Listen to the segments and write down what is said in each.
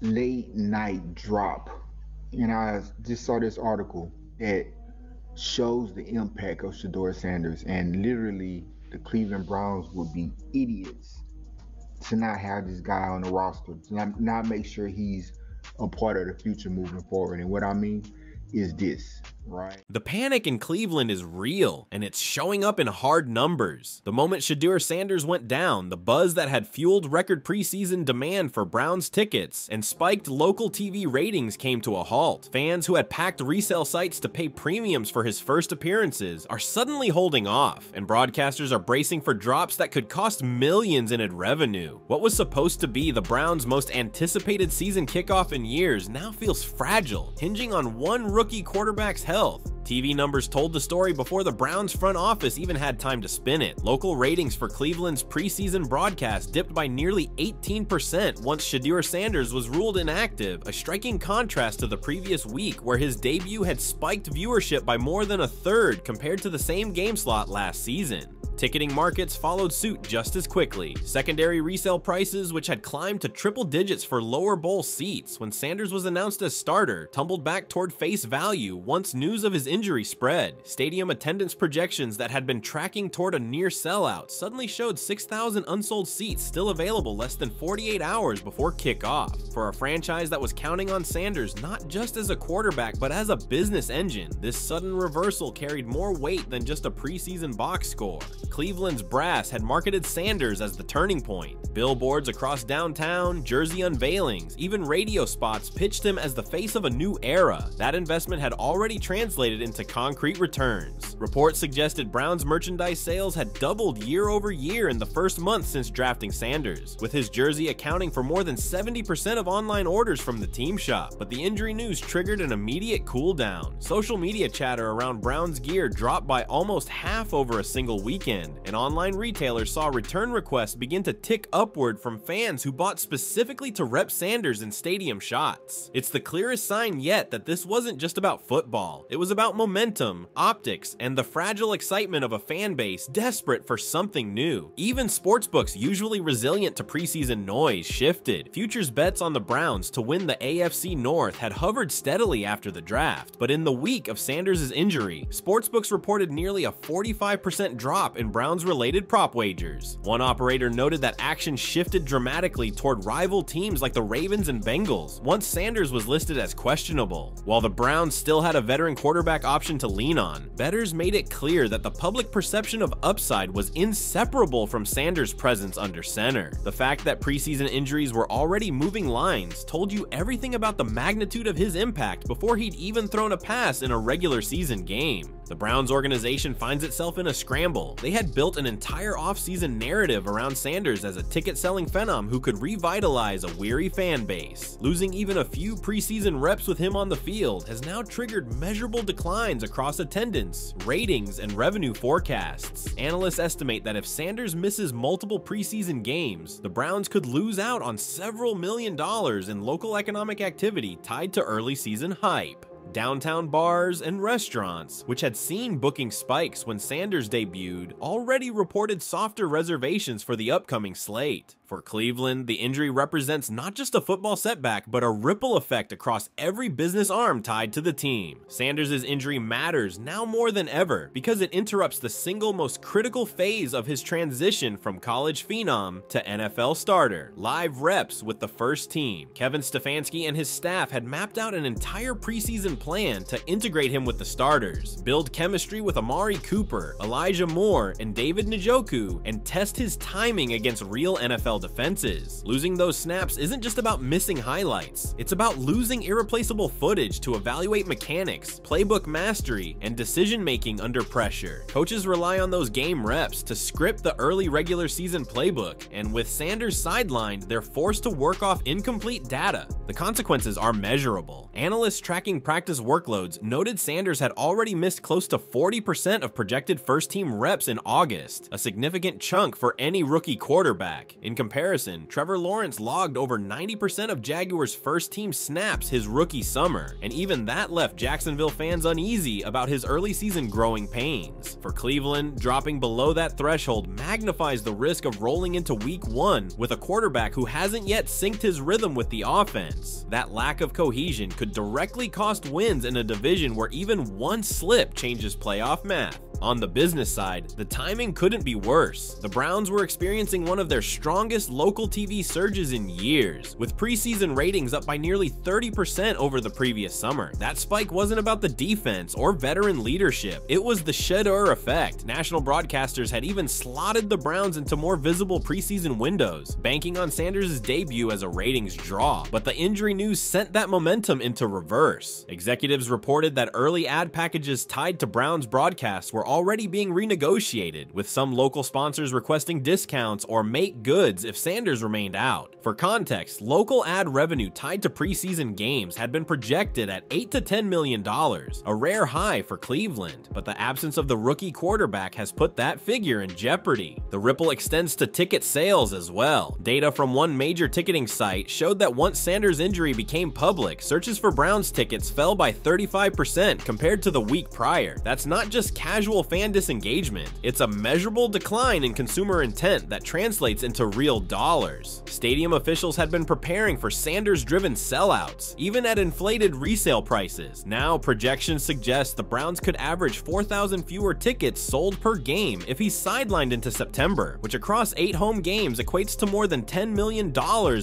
late night drop. And I just saw this article that shows the impact of Shedeur Sanders, and literally the Cleveland Browns would be idiots to not have this guy on the roster, to not make sure he's a part of the future moving forward. And what I mean is this, right? The panic in Cleveland is real, and it's showing up in hard numbers. The moment Shedeur Sanders went down, the buzz that had fueled record preseason demand for Browns tickets and spiked local TV ratings came to a halt. Fans who had packed resale sites to pay premiums for his first appearances are suddenly holding off, and broadcasters are bracing for drops that could cost millions in ad revenue. What was supposed to be the Browns' most anticipated season kickoff in years now feels fragile, hinging on one rookie quarterback's health. TV numbers told the story before the Browns front office even had time to spin it. Local ratings for Cleveland's preseason broadcast dipped by nearly 18% once Shedeur Sanders was ruled inactive, a striking contrast to the previous week where his debut had spiked viewership by more than a third compared to the same game slot last season. Ticketing markets followed suit just as quickly. Secondary resale prices, which had climbed to triple digits for lower bowl seats when Sanders was announced as starter, tumbled back toward face value once news of his injury spread. Stadium attendance projections that had been tracking toward a near sellout suddenly showed 6,000 unsold seats still available less than 48 hours before kickoff. For a franchise that was counting on Sanders not just as a quarterback but as a business engine, this sudden reversal carried more weight than just a preseason box score. Cleveland's brass had marketed Sanders as the turning point. Billboards across downtown, jersey unveilings, even radio spots pitched him as the face of a new era. That investment had already translated into concrete returns. Reports suggested Browns merchandise sales had doubled year over year in the first month since drafting Sanders, with his jersey accounting for more than 70% of online orders from the team shop. But the injury news triggered an immediate cool down. Social media chatter around Browns gear dropped by almost half over a single weekend, and online retailers saw return requests begin to tick upward from fans who bought specifically to rep Sanders in stadium shots. It's the clearest sign yet that this wasn't just about football. It was about momentum, optics, and the fragile excitement of a fan base desperate for something new. Even sportsbooks usually resilient to preseason noise shifted. Futures bets on the Browns to win the AFC North had hovered steadily after the draft, but in the week of Sanders' injury, sportsbooks reported nearly a 45% drop in Browns-related prop wagers. One operator noted that action shifted dramatically toward rival teams like the Ravens and Bengals once Sanders was listed as questionable. While the Browns still had a veteran quarterback option to lean on, bettors made it clear that the public perception of upside was inseparable from Sanders' presence under center. The fact that preseason injuries were already moving lines told you everything about the magnitude of his impact before he'd even thrown a pass in a regular season game. The Browns organization finds itself in a scramble. They had built an entire offseason narrative around Sanders as a ticket-selling phenom who could revitalize a weary fan base. Losing even a few preseason reps with him on the field has now triggered measurable declines across attendance, ratings, and revenue forecasts. Analysts estimate that if Sanders misses multiple preseason games, the Browns could lose out on several $million in local economic activity tied to early season hype. Downtown bars and restaurants, which had seen booking spikes when Sanders debuted, already reported softer reservations for the upcoming slate. For Cleveland, the injury represents not just a football setback, but a ripple effect across every business arm tied to the team. Sanders' injury matters now more than ever because it interrupts the single most critical phase of his transition from college phenom to NFL starter, live reps with the first team. Kevin Stefanski and his staff had mapped out an entire preseason plan to integrate him with the starters, build chemistry with Amari Cooper, Elijah Moore, and David Njoku, and test his timing against real NFL defenses. Losing those snaps isn't just about missing highlights, it's about losing irreplaceable footage to evaluate mechanics, playbook mastery, and decision-making under pressure. Coaches rely on those game reps to script the early regular season playbook, and with Sanders sidelined, they're forced to work off incomplete data. The consequences are measurable. Analysts tracking practice workloads noted Sanders had already missed close to 40% of projected first-team reps in August, a significant chunk for any rookie quarterback. In comparison, comparison, Trevor Lawrence logged over 90% of Jaguars' first-team snaps his rookie summer, and even that left Jacksonville fans uneasy about his early season growing pains. For Cleveland, dropping below that threshold magnifies the risk of rolling into week 1 with a quarterback who hasn't yet synced his rhythm with the offense. That lack of cohesion could directly cost wins in a division where even one slip changes playoff math. On the business side, the timing couldn't be worse. The Browns were experiencing one of their strongest local TV surges in years, with preseason ratings up by nearly 30% over the previous summer. That spike wasn't about the defense or veteran leadership, it was the Shedeur effect. National broadcasters had even slotted the Browns into more visible preseason windows, banking on Sanders' debut as a ratings draw, but the injury news sent that momentum into reverse. Executives reported that early ad packages tied to Browns broadcasts were already being renegotiated, with some local sponsors requesting discounts or make goods if Sanders remained out. For context, local ad revenue tied to preseason games had been projected at $8 to $10 million, a rare high for Cleveland, but the absence of the rookie quarterback has put that figure in jeopardy. The ripple extends to ticket sales as well. Data from one major ticketing site showed that once Sanders' injury became public, searches for Browns tickets fell by 35% compared to the week prior. That's not just casual fan disengagement, it's a measurable decline in consumer intent that translates into real dollars. Stadium officials had been preparing for Sanders-driven sellouts, even at inflated resale prices. Now, projections suggest the Browns could average 4,000 fewer tickets sold per game if he's sidelined into September, which across 8 home games equates to more than $10 million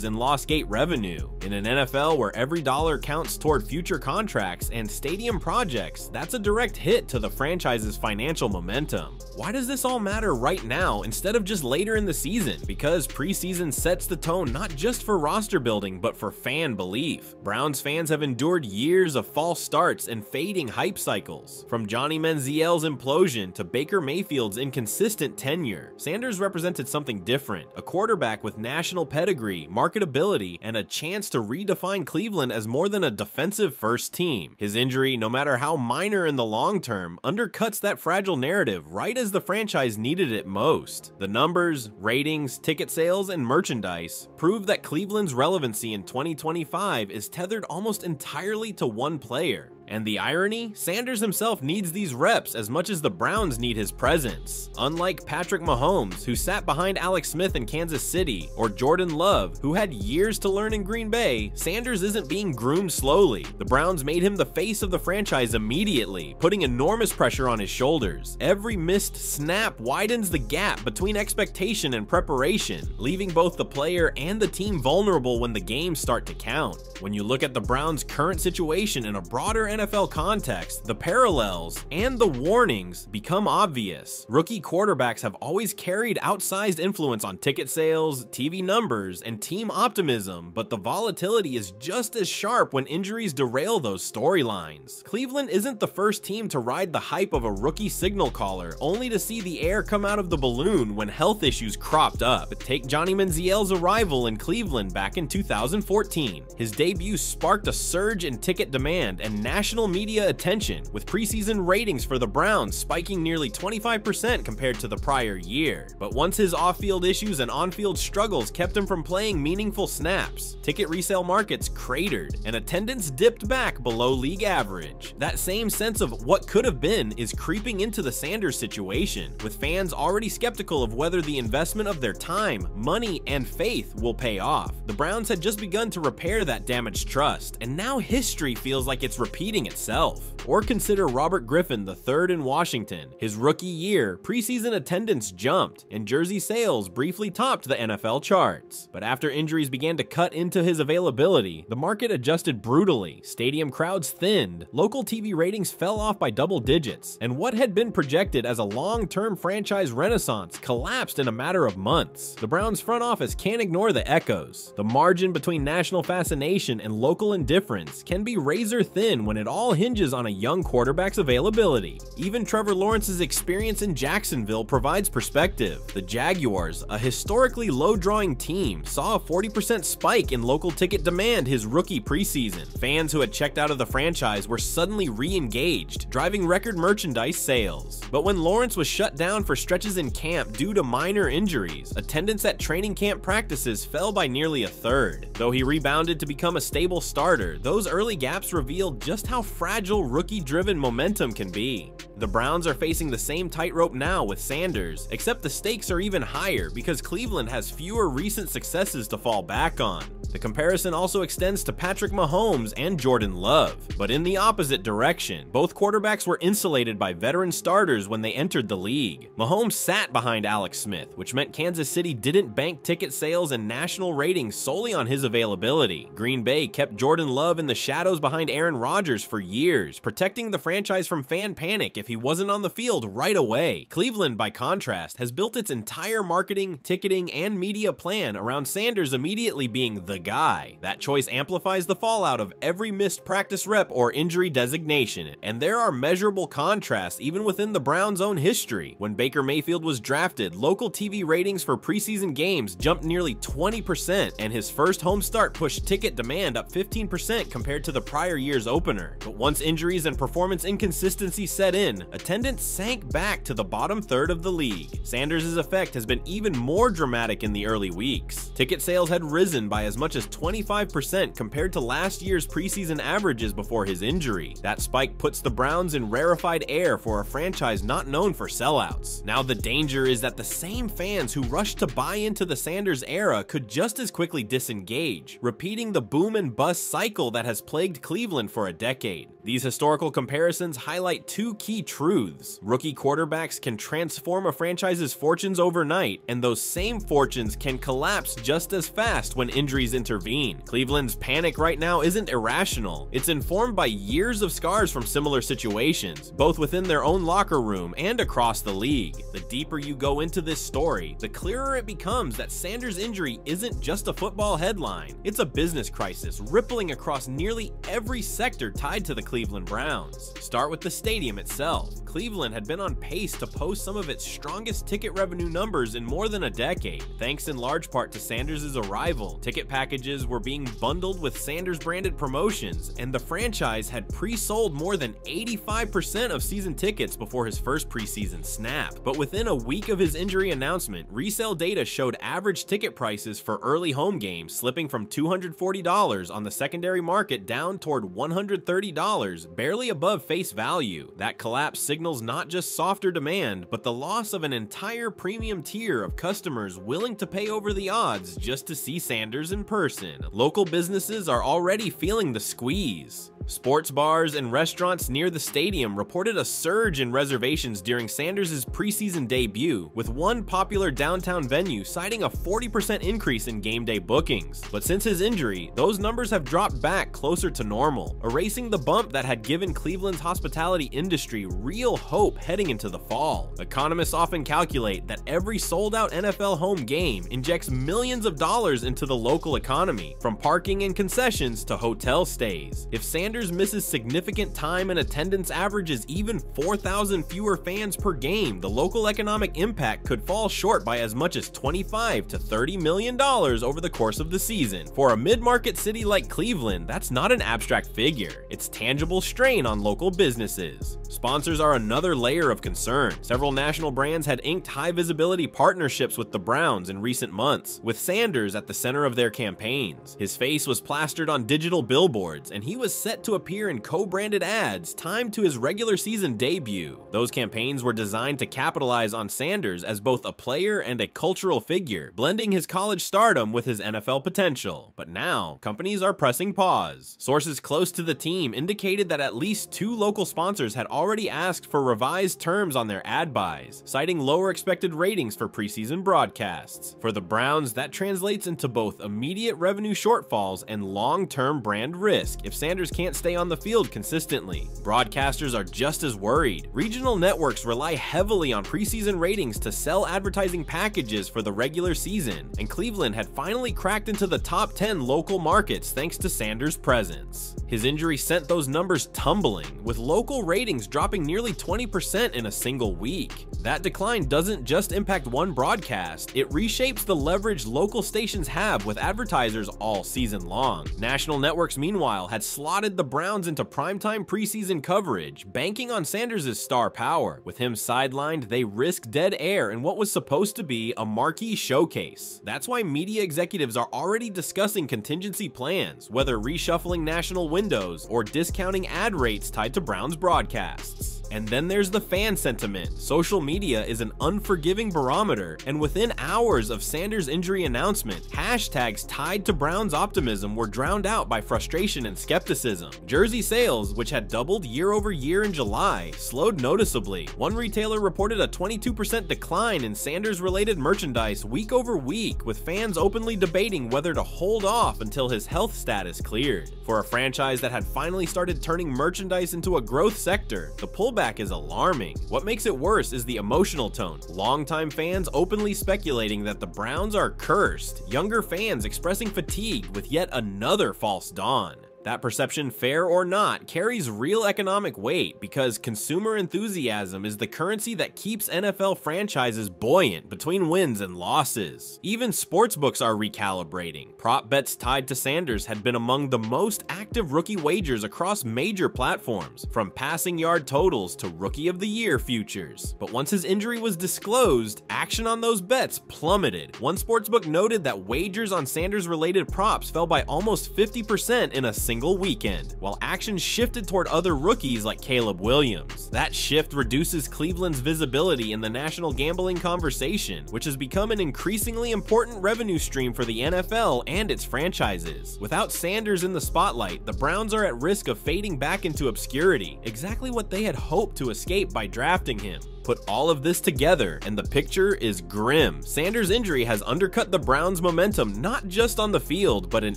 in lost gate revenue. In an NFL where every dollar counts toward future contracts and stadium projects, that's a direct hit to the franchise's financial momentum. Why does this all matter right now instead of just later in the season? Because preseason sets the tone not just for roster building, but for fan belief. Browns fans have endured years of false starts and fading hype cycles. From Johnny Manziel's implosion to Baker Mayfield's inconsistent tenure, Sanders represented something different, a quarterback with national pedigree, marketability, and a chance to redefine Cleveland as more than a defensive first team. His injury, no matter how minor in the long term, undercuts that fragile narrative right as the franchise needed it most. The numbers, ratings, ticket sales, and merchandise prove that Cleveland's relevancy in 2025 is tethered almost entirely to one player. And the irony? Sanders himself needs these reps as much as the Browns need his presence. Unlike Patrick Mahomes, who sat behind Alex Smith in Kansas City, or Jordan Love, who had years to learn in Green Bay, Sanders isn't being groomed slowly. The Browns made him the face of the franchise immediately, putting enormous pressure on his shoulders. Every missed snap widens the gap between expectation and preparation, leaving both the player and the team vulnerable when the games start to count. When you look at the Browns' current situation in a broader NFL context, the parallels and the warnings become obvious. Rookie quarterbacks have always carried outsized influence on ticket sales, TV numbers, and team optimism, but the volatility is just as sharp when injuries derail those storylines. Cleveland isn't the first team to ride the hype of a rookie signal caller, only to see the air come out of the balloon when health issues cropped up. Take Johnny Manziel's arrival in Cleveland back in 2014. His debut sparked a surge in ticket demand and national media attention, with preseason ratings for the Browns spiking nearly 25% compared to the prior year. But once his off-field issues and on-field struggles kept him from playing meaningful snaps, ticket resale markets cratered and attendance dipped back below league average. That same sense of what could have been is creeping into the Sanders situation, with fans already skeptical of whether the investment of their time, money, and faith will pay off. The Browns had just begun to repair that damaged trust, and now history feels like it's repeating itself. Or consider Robert Griffin III in Washington. His rookie year, preseason attendance jumped, and jersey sales briefly topped the NFL charts. But after injuries began to cut into his availability, the market adjusted brutally, stadium crowds thinned, local TV ratings fell off by double digits, and what had been projected as a long-term franchise renaissance collapsed in a matter of months. The Browns front office can't ignore the echoes. The margin between national fascination and local indifference can be razor thin when it all hinges on a young quarterback's availability. Even Trevor Lawrence's experience in Jacksonville provides perspective. The Jaguars, a historically low-drawing team, saw a 40% spike in local ticket demand his rookie preseason. Fans who had checked out of the franchise were suddenly re-engaged, driving record merchandise sales. But when Lawrence was shut down for stretches in camp due to minor injuries, attendance at training camp practices fell by nearly a third. Though he rebounded to become a stable starter, those early gaps revealed just how fragile rookie-driven momentum can be. The Browns are facing the same tightrope now with Sanders, except the stakes are even higher because Cleveland has fewer recent successes to fall back on. The comparison also extends to Patrick Mahomes and Jordan Love, but in the opposite direction. Both quarterbacks were insulated by veteran starters when they entered the league. Mahomes sat behind Alex Smith, which meant Kansas City didn't bank ticket sales and national ratings solely on his availability. Green Bay kept Jordan Love in the shadows behind Aaron Rodgers for years, protecting the franchise from fan panic if he wasn't on the field right away. Cleveland, by contrast, has built its entire marketing, ticketing, and media plan around Sanders immediately being the guy. That choice amplifies the fallout of every missed practice rep or injury designation, and there are measurable contrasts even within the Browns' own history. When Baker Mayfield was drafted, local TV ratings for preseason games jumped nearly 20%, and his first home start pushed ticket demand up 15% compared to the prior year's opener. But once injuries and performance inconsistency set in, attendance sank back to the bottom third of the league. Sanders' effect has been even more dramatic in the early weeks. Ticket sales had risen by as much as 25% compared to last year's preseason averages before his injury. That spike puts the Browns in rarefied air for a franchise not known for sellouts. Now the danger is that the same fans who rushed to buy into the Sanders era could just as quickly disengage, repeating the boom and bust cycle that has plagued Cleveland for a decade. These historical comparisons highlight two key truths. Rookie quarterbacks can transform a franchise's fortunes overnight, and those same fortunes can collapse just as fast when injuries intervene. Cleveland's panic right now isn't irrational. It's informed by years of scars from similar situations, both within their own locker room and across the league. The deeper you go into this story, the clearer it becomes that Sanders' injury isn't just a football headline. It's a business crisis rippling across nearly every sector tied to the Cleveland Browns. Start with the stadium itself. Cleveland had been on pace to post some of its strongest ticket revenue numbers in more than a decade, thanks in large part to Sanders' arrival. Ticket packages were being bundled with Sanders-branded promotions, and the franchise had pre-sold more than 85% of season tickets before his first preseason snap. But within a week of his injury announcement, resale data showed average ticket prices for early home games slipping from $240 on the secondary market down toward $130, barely above face value. That collapse signals not just softer demand, but the loss of an entire premium tier of customers willing to pay over the odds just to see Sanders in person. Local businesses are already feeling the squeeze. Sports bars and restaurants near the stadium reported a surge in reservations during Sanders' preseason debut, with one popular downtown venue citing a 40% increase in game day bookings. But since his injury, those numbers have dropped back closer to normal, erasing the bump that had given Cleveland's hospitality industry real hope heading into the fall. Economists often calculate that every sold-out NFL home game injects millions of dollars into the local economy, from parking and concessions to hotel stays. If Sanders misses significant time and attendance averages even 4,000 fewer fans per game, the local economic impact could fall short by as much as $25 to $30 million over the course of the season. For a mid-market city like Cleveland, that's not an abstract figure. It's tangible strain on local businesses. Sponsors are another layer of concern. Several national brands had inked high-visibility partnerships with the Browns in recent months, with Sanders at the center of their campaigns. His face was plastered on digital billboards, and he was set to appear in co-branded ads timed to his regular season debut. Those campaigns were designed to capitalize on Sanders as both a player and a cultural figure, blending his college stardom with his NFL potential. But now, companies are pressing pause. Sources close to the team indicated that at least two local sponsors had already asked for revised terms on their ad buys, citing lower expected ratings for preseason broadcasts. For the Browns, that translates into both immediate revenue shortfalls and long-term brand risk if Sanders can't stay on the field consistently. Broadcasters are just as worried. Regional networks rely heavily on preseason ratings to sell advertising packages for the regular season, and Cleveland had finally cracked into the top 10 local markets thanks to Sanders' presence. His injury sent those numbers tumbling, with local ratings dropping nearly 20% in a single week. That decline doesn't just impact one broadcast, it reshapes the leverage local stations have with advertisers all season long. National networks, meanwhile, had slotted the Browns into primetime preseason coverage, banking on Sanders' star power. With him sidelined, they risked dead air in what was supposed to be a marquee showcase. That's why media executives are already discussing contingency plans, whether reshuffling national windows or discounting ad rates tied to Browns broadcasts. And then there's the fan sentiment. Social media is an unforgiving barometer, and within hours of Sanders' injury announcement, hashtags tied to Browns optimism were drowned out by frustration and skepticism. Jersey sales, which had doubled year over year in July, slowed noticeably. One retailer reported a 22% decline in Sanders-related merchandise week over week, with fans openly debating whether to hold off until his health status cleared. For a franchise that had finally started turning merchandise into a growth sector, the pullback is alarming. What makes it worse is the emotional tone. Longtime fans openly speculating that the Browns are cursed, younger fans expressing fatigue with yet another false dawn. That perception, fair or not, carries real economic weight because consumer enthusiasm is the currency that keeps NFL franchises buoyant between wins and losses. Even sportsbooks are recalibrating. Prop bets tied to Sanders had been among the most active rookie wagers across major platforms, from passing yard totals to Rookie of the Year futures. But once his injury was disclosed, action on those bets plummeted. One sportsbook noted that wagers on Sanders-related props fell by almost 50% in a single weekend, while action shifted toward other rookies like Caleb Williams. That shift reduces Cleveland's visibility in the national gambling conversation, which has become an increasingly important revenue stream for the NFL and its franchises. Without Sanders in the spotlight, the Browns are at risk of fading back into obscurity, exactly what they had hoped to escape by drafting him. Put all of this together, and the picture is grim. Sanders' injury has undercut the Browns' momentum not just on the field, but in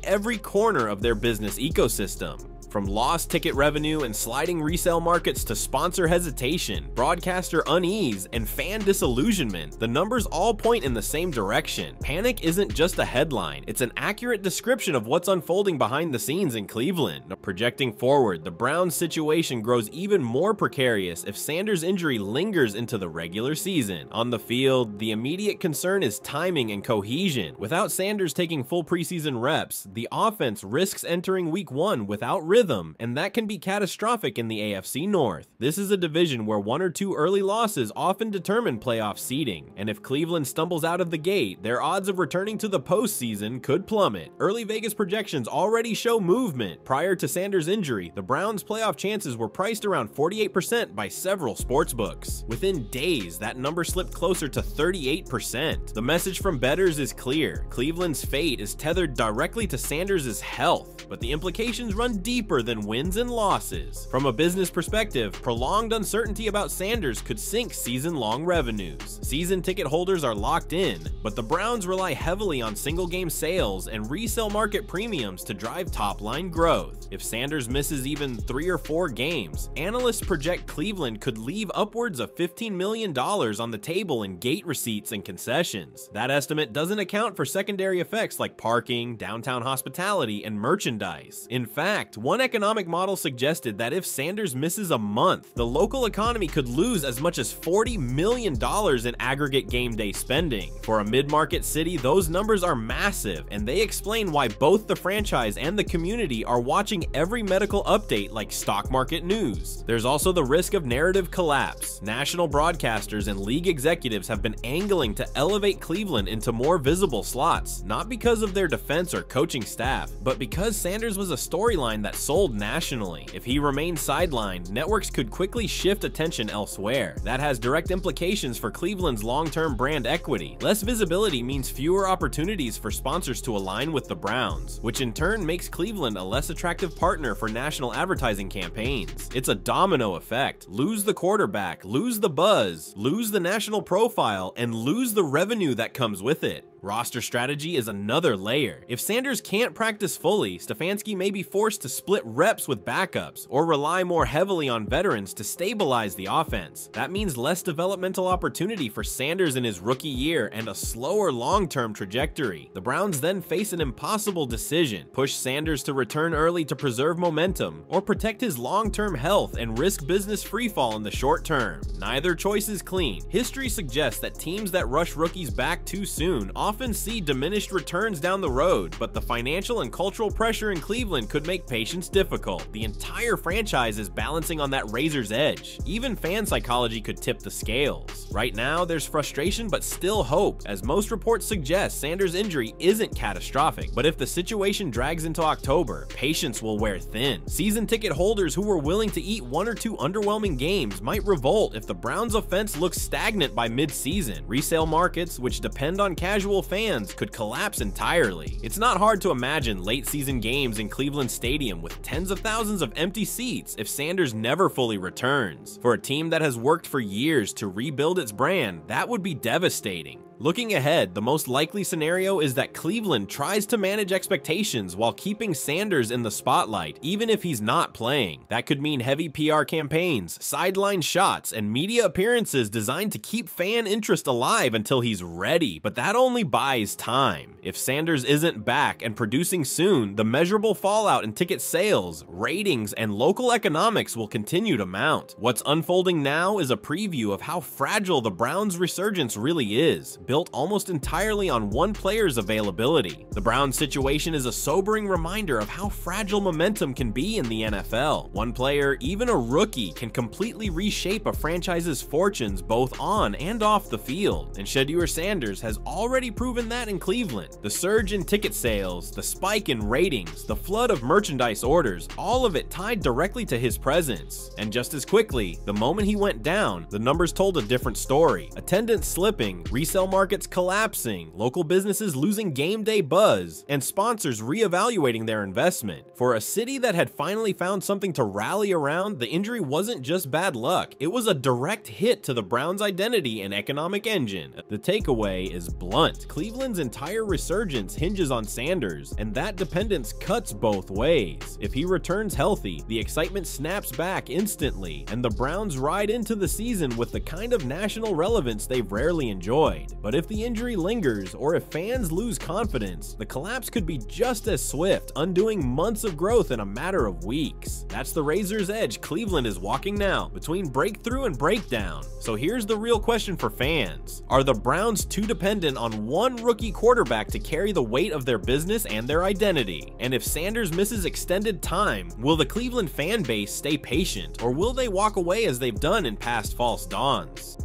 every corner of their business ecosystem. From lost ticket revenue and sliding resale markets to sponsor hesitation, broadcaster unease, and fan disillusionment, the numbers all point in the same direction. Panic isn't just a headline, it's an accurate description of what's unfolding behind the scenes in Cleveland. Projecting forward, the Browns' situation grows even more precarious if Sanders' injury lingers into the regular season. On the field, the immediate concern is timing and cohesion. Without Sanders taking full preseason reps, the offense risks entering week 1 without rhythm, and that can be catastrophic in the AFC North. This is a division where 1 or 2 early losses often determine playoff seeding, and if Cleveland stumbles out of the gate, their odds of returning to the postseason could plummet. Early Vegas projections already show movement. Prior to Sanders' injury, the Browns' playoff chances were priced around 48% by several sportsbooks. Within days, that number slipped closer to 38%. The message from bettors is clear. Cleveland's fate is tethered directly to Sanders' health, but the implications run deeper than wins and losses. From a business perspective, prolonged uncertainty about Sanders could sink season-long revenues. Season ticket holders are locked in, but the Browns rely heavily on single-game sales and resale market premiums to drive top-line growth. If Sanders misses even 3 or 4 games, analysts project Cleveland could leave upwards of $15 million on the table in gate receipts and concessions. That estimate doesn't account for secondary effects like parking, downtown hospitality, and merchandise. In fact, one economic model suggested that if Sanders misses a month, the local economy could lose as much as $40 million in aggregate game day spending. For a mid-market city, those numbers are massive, and they explain why both the franchise and the community are watching every medical update like stock market news. There's also the risk of narrative collapse. National broadcasters and league executives have been angling to elevate Cleveland into more visible slots, not because of their defense or coaching staff, but because Sanders was a storyline that sold sold nationally. If he remains sidelined, networks could quickly shift attention elsewhere. That has direct implications for Cleveland's long-term brand equity. Less visibility means fewer opportunities for sponsors to align with the Browns, which in turn makes Cleveland a less attractive partner for national advertising campaigns. It's a domino effect. Lose the quarterback, lose the buzz, lose the national profile, and lose the revenue that comes with it. Roster strategy is another layer. If Sanders can't practice fully, Stefanski may be forced to split reps with backups or rely more heavily on veterans to stabilize the offense. That means less developmental opportunity for Sanders in his rookie year and a slower long-term trajectory. The Browns then face an impossible decision: push Sanders to return early to preserve momentum, or protect his long-term health and risk business freefall in the short term. Neither choice is clean. History suggests that teams that rush rookies back too soon often see diminished returns down the road, but the financial and cultural pressure in Cleveland could make patience difficult. The entire franchise is balancing on that razor's edge. Even fan psychology could tip the scales. Right now, there's frustration but still hope, as most reports suggest Sanders' injury isn't catastrophic. But if the situation drags into October, patience will wear thin. Season ticket holders who were willing to eat one or two underwhelming games might revolt if the Browns' offense looks stagnant by mid-season. Resale markets, which depend on casual fans, could collapse entirely. It's not hard to imagine late season games in Cleveland Stadium with tens of thousands of empty seats if Sanders never fully returns. For a team that has worked for years to rebuild its brand, that would be devastating. Looking ahead, the most likely scenario is that Cleveland tries to manage expectations while keeping Sanders in the spotlight, even if he's not playing. That could mean heavy PR campaigns, sideline shots, and media appearances designed to keep fan interest alive until he's ready, but that only buys time. If Sanders isn't back and producing soon, the measurable fallout in ticket sales, ratings, and local economics will continue to mount. What's unfolding now is a preview of how fragile the Browns' resurgence really is, built almost entirely on one player's availability. The Browns' situation is a sobering reminder of how fragile momentum can be in the NFL. One player, even a rookie, can completely reshape a franchise's fortunes both on and off the field, and Shedeur Sanders has already proven that in Cleveland. The surge in ticket sales, the spike in ratings, the flood of merchandise orders, all of it tied directly to his presence. And just as quickly, the moment he went down, the numbers told a different story. Attendance slipping, resale markets collapsing, local businesses losing game day buzz, and sponsors reevaluating their investment. For a city that had finally found something to rally around, the injury wasn't just bad luck, it was a direct hit to the Browns' identity and economic engine. The takeaway is blunt: Cleveland's entire resurgence hinges on Sanders, and that dependence cuts both ways. If he returns healthy, the excitement snaps back instantly, and the Browns ride into the season with the kind of national relevance they've rarely enjoyed. But if the injury lingers, or if fans lose confidence, the collapse could be just as swift, undoing months of growth in a matter of weeks. That's the razor's edge Cleveland is walking now, between breakthrough and breakdown. So here's the real question for fans: are the Browns too dependent on one rookie quarterback to carry the weight of their business and their identity? And if Sanders misses extended time, will the Cleveland fan base stay patient, or will they walk away as they've done in past false dawns?